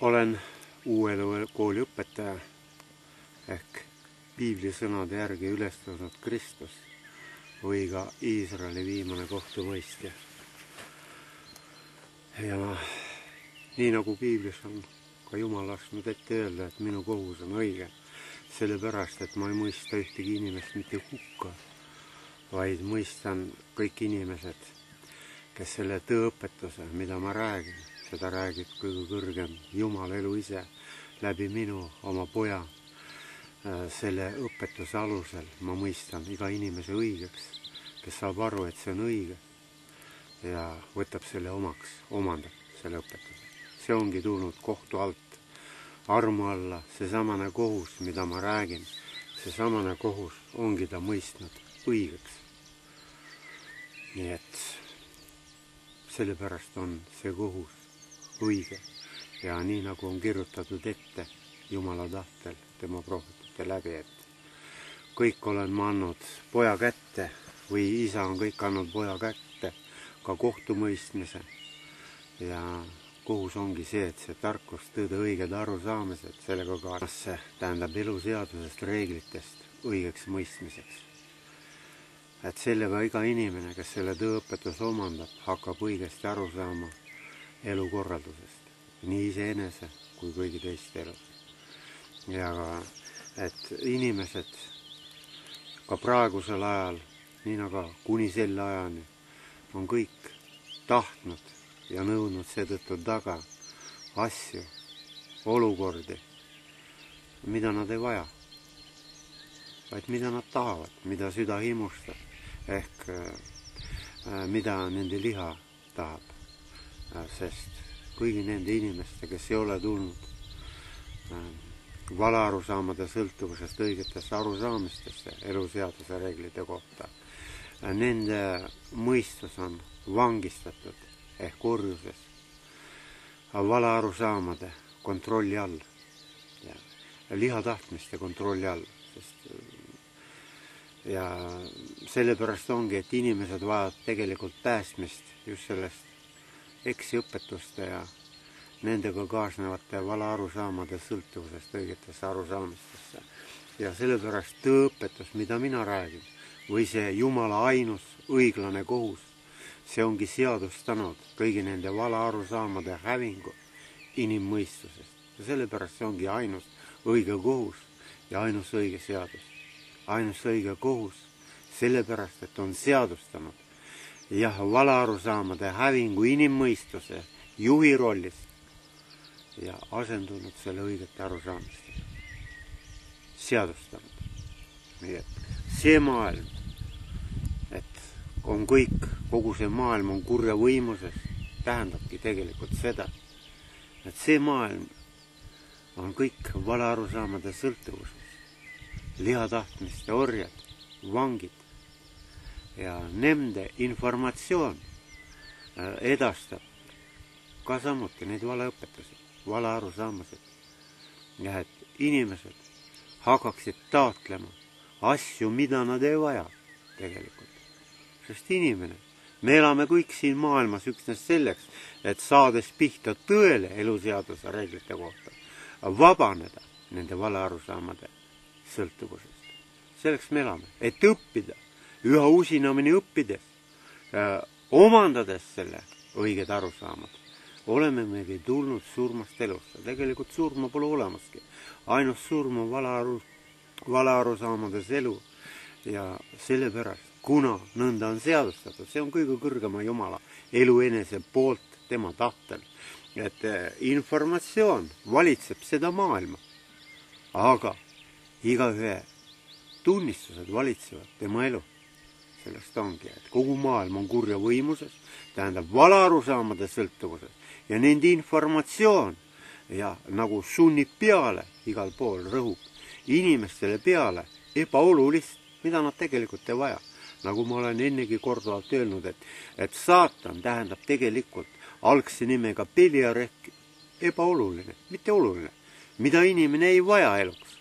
Olen Uuelu kooli õpetaja ehk piiblisõnade järgi üles tõusnud Kristus või ka Iisraeli viimane kohtumõistja. Ja nii nagu piiblis on ka Jumal lasknud ette öelda, et minu kohus on õige, sellepärast, et ma ei mõista ühtegi inimest mitte hukka, vaid mõistan kõik inimesed, kes selle tõeõpetuse, mida ma räägin, seda räägib kõige kõrgem Jumal elu ise läbi minu oma poja. Selle õpetuse alusel ma mõistan iga inimese õigeks, kes saab aru, et see on õige ja võtab selle omaks, omandab selle õpetuse. See ongi tulnud kohtu alt, armu alla, seesamane kohus, mida ma räägin, seesamane kohus ongi ta mõistnud õigeks. Nii et sellepärast on see kohus õige ja nii nagu on kirjutatud ette Jumala tahtel tema prohvetite läbi, et kõik olen ma andnud poja kätte või isa on kõik andnud poja kätte, ka kohtumõistmise. Ja kohus ongi see, et see tarkus, tõde, õiged arusaamised, sellega kaasne tähendab eluseadusest, reeglitest õigeks mõistmiseks. Et sellega iga inimene, kes selle tõeõpetuse omandab, hakkab õigesti aru saama elukorraldusest, nii iseenese kui kõigi teiste elus. Ja et inimesed ka praegusel ajal, nii nagu kuni selle ajani, on kõik tahtnud ja nõudnud seetõttu taga asju, olukordi, mida nad ei vaja, vaid mida nad tahavad, mida süda himustab, ehk mida nende liha tahab. Sest kõigi nende inimeste, kes ei ole tulnud valearusaamade sõltuvusest õigetesse arusaamistesse eluseaduse reeglite kohta, nende mõistus on vangistatud ehk orjuses valearusaamade kontrolli all ja lihatahtmiste kontrolli all, sest ja sellepärast ongi, et inimesed vajavad tegelikult päästmist just sellest eksiõpetuste ja nendega kaasnevate valearusaamade sõltuvusest õigetesse arusaamistesse. Ja sellepärast tõeõpetus, mida mina räägin, või see Jumala ainus õiglane kohus, see ongi seadustanud kõigi nende valearusaamade hävingu inimmõistusest. Ja sellepärast see ongi ainus õige kohus ja ainus õige seadus. Ainus õige kohus, sellepärast, et on seadustanud jah, valearusaamade hävingu inimmõistuse juhi rollist ja asendunud selle õigete arusaamistega. Seadustanud. Nii et see maailm, et on kõik, kogu see maailm on kurja võimuses, tähendabki tegelikult seda, et see maailm on kõik valearusaamade sõltuvuses, lihatahtmiste orjad, vangid ja nende informatsioon edastab ka samuti neid valeõpetusi, valearusaamasid. Ja et inimesed hakkaksid taotlema asju, mida nad ei vaja tegelikult. Sest inimene, me elame kõik siin maailmas üksnes selleks, et saades pihta tõele eluseaduse reeglite kohta, vabaneda nende valearusaamade sõltuvusest. Selleks me elame, et õppida, üha usinamini õppides, omandades selle õiged arusaamad, oleme megi tulnud surmast elusse. Tegelikult surma pole olemaski. Ainus surm on valearusaamades elu ja sellepärast, kuna nõnda on seadustatud, see on kõige kõrgema Jumala elu enese poolt tema tahtel, et informatsioon valitseb seda maailma, aga igaühe tunnistused valitsevad tema elu. Sellest ongi, et kogu maailm on kurja võimuses, tähendab valearusaamade sõltuvuses ja nende informatsioon ja nagu sunnib peale, igal pool rõhub inimestele peale ebaolulist, mida nad tegelikult ei vaja. Nagu ma olen ennegi korduvalt öelnud, et saatan tähendab tegelikult algse nimega Beliar ehk ebaoluline, mitte oluline, mida inimene ei vaja eluks.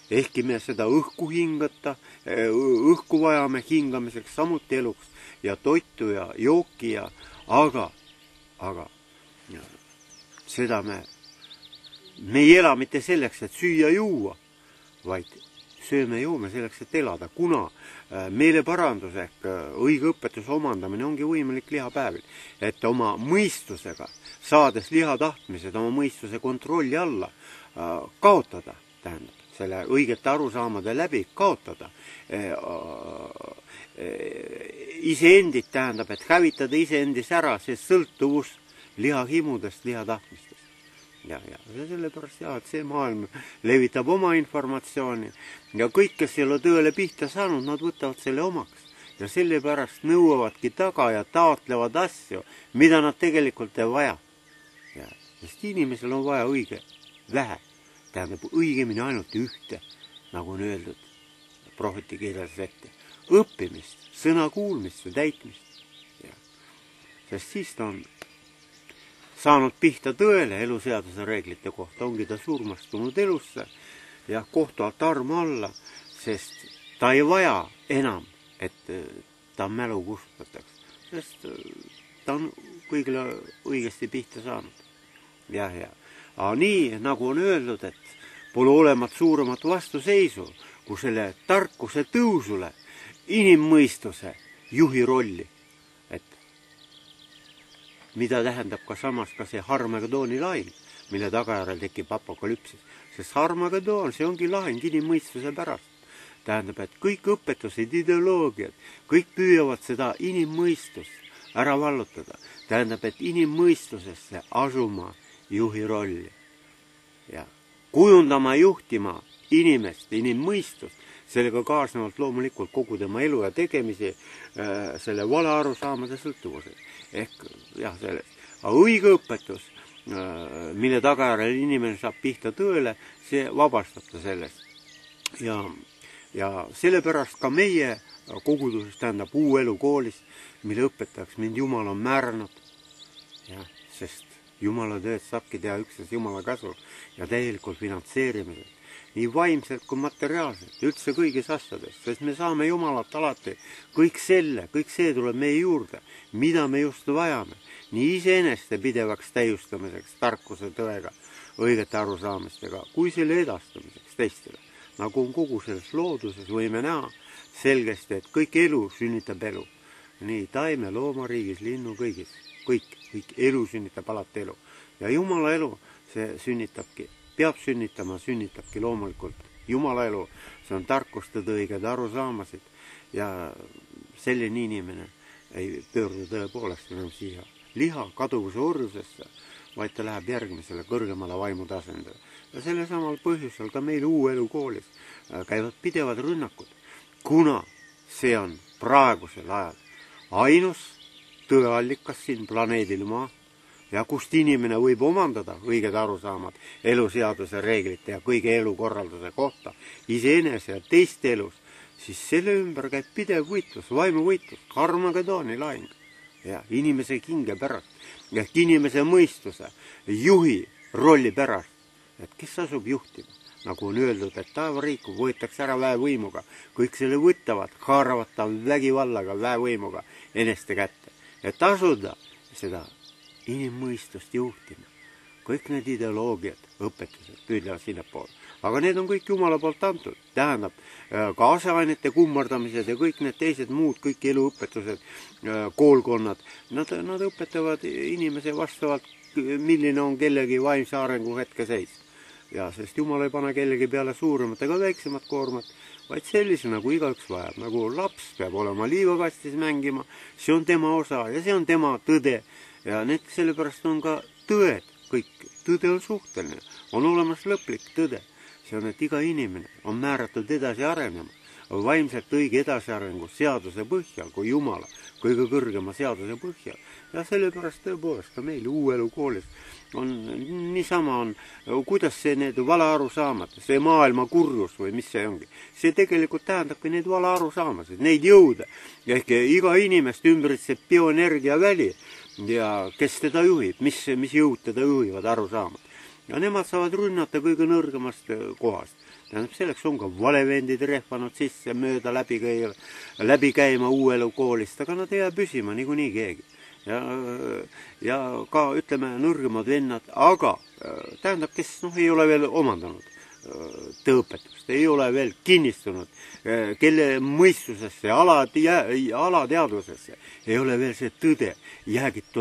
Ehkki me seda õhku hingata, õhku vajame hingamiseks samuti eluks ja toitu ja jooki ja aga seda me ei ela mitte selleks, et süüa-juua, vaid sööme-joome selleks, et elada, kuna meeleparandus ehk õige õpetuse omandamine ongi võimalik lihapäevil, et oma mõistusega, saades lihatahtmised oma mõistuse kontrolli alla, kaotada, tähendab, selle õigete arusaamade läbi kaotada iseendid, tähendab, et hävitada iseendis ära see sõltuvus lihahimudest, lihatahtmistest. Ja sellepärast et see maailm levitab oma informatsiooni ja kõik, kes ei ole tõele pihta saanud, nad võtavad selle omaks ja sellepärast nõuavadki taga ja taotlevad asju, mida nad tegelikult ei vaja. Sest inimesel on vaja õige vähe, tähendab õigemini ainult ühte, nagu on öeldud prohveti kirjas ette, õppimist, sõna kuulmist ja täitmist. Sest siis ta on saanud pihta tõele eluseaduse reeglite kohta, ongi ta surmastunud elusse ja kohtu alt armu alla, sest ta ei vaja enam, et ta mälu kustutatakse, sest ta on kõigile õigesti pihta saanud. Aga nii, nagu on öeldud, et pole olemat suuremat vastuseisu, kui selle tarkuse tõusule inimmõistuse juhi rolli. Mida tähendab ka samas ka see Harmagedooni lahing, mille tagajärjel tekib apokalüpsis. Sest Harmagedoon, see ongi lahing inimmõistuse pärast. Tähendab, et kõik õpetused, ideoloogiad, kõik püüavad seda inimmõistust ära vallutada. Tähendab, et inimmõistusesse asuma juhi rolli. Ja kujundama, juhtima inimest, inimmõistust, sellega kaasnevalt loomulikult kogu tema elu ja tegemisi selle vale arusaamade sõltuvused. Ehk sellest. Aga õige õpetus, mille tagajärjel inimene saab pihta tõele, see vabastab ta sellest. Ja sellepärast ka meie koguduses, tähendab Uue Elu koolis, mille õpetajaks mind Jumal on määranud. Sest Jumala tööd saabki teha üksnes Jumala käsul ja täielikult finantseerimisel. Nii vaimselt kui materiaalselt, üldse kõigis asjades, sest me saame Jumalat alati kõik see tuleb meie juurde, mida me just vajame, nii iseeneste pidevaks täiustamiseks, tarkuse tõega, õigete arusaamistega, kui selle edastamiseks teistele. Nagu on kogu selles looduses, võime näha selgesti, et kõik elu sünnitab elu. Nii taime, loomariigis, linnu, kõigis, kõik elu sünnitab alati elu. Ja Jumala elu, see sünnitabki. Peab sünnitabki loomulikult Jumala elu, see on tarkuste õiged arusaamasid ja selline inimene ei pöördu tõepoolest enam siia liha kaduvuse orjusesse, vaid ta läheb järgmisele kõrgemale vaimutasandile. Ja selle samal põhjusel ka meil Uue Elu koolis käivad pidevad rünnakud, kuna see on praegusel ajal ainus tõeallikas siin planeedil Maa, ja kust inimene võib omandada õiged arusaamad eluseaduse reeglite ja kõige elukorralduse kohta, iseenese ja teiste elus, siis selle ümber käib pidev võitlus, vaimuvõitlus, Harmagedooni lahing ja inimese kinge pärast, ehk inimese mõistuse, juhi rolli pärast, et kes asub juhtima. Nagu on öeldud, et taevariiku võetakse ära väevõimuga, kõik selle võtavad, haaravad ta vägivallaga, väevõimuga eneste kätte, et asuda seda inimmõistust juhtima. Kõik need ideoloogiad, õpetused püüdlevad sinnapoole. Aga need on kõik Jumala poolt antud. Tähendab, ka aseainete kummardamised ja kõik need teised muud, kõik eluõpetused, koolkonnad, nad õpetavad inimese vastavalt, milline on kellegi vaimse arengu hetkeseis. Ja sest Jumal ei pane kellegi peale suuremat ega väiksemat koormat, vaid sellise, nagu igaüks vajab. Nagu laps peab olema liivakastis mängima, see on tema osa ja see on tema tõde. Ja need sellepärast on ka tõed kõik. Tõde on suhteline, on olemas lõplik tõde. See on, et iga inimene on määratud edasi arenema, vaimselt õige edasiarengu seaduse põhjal kui Jumala, kõige kõrgema seaduse põhjal. Ja sellepärast tõepoolest ka meil Uue Elu koolis on niisama on, kuidas see need valearusaamad, see maailma kurjus või mis see ongi. See tegelikult tähendabki neid valearusaamasid, neid jõude. Ehk iga inimest ümbritseb bioenergia väli ja kes teda juhib, mis jõud teda juhivad arusaamad. Ja nemad saavad rünnata kõige nõrgemast kohast. Tähendab, selleks on ka valevendid rehvanud sisse mööda läbi käima Uue Elu koolist, aga nad ei jää püsima niikuinii keegi. ja ka ütleme nõrgemad vennad, aga tähendab, kes ei ole veel omandanud tõõpetust, ei ole veel kinnistunud, kelle mõistusesse, alateadvusesse ei ole veel see tõde jäägitult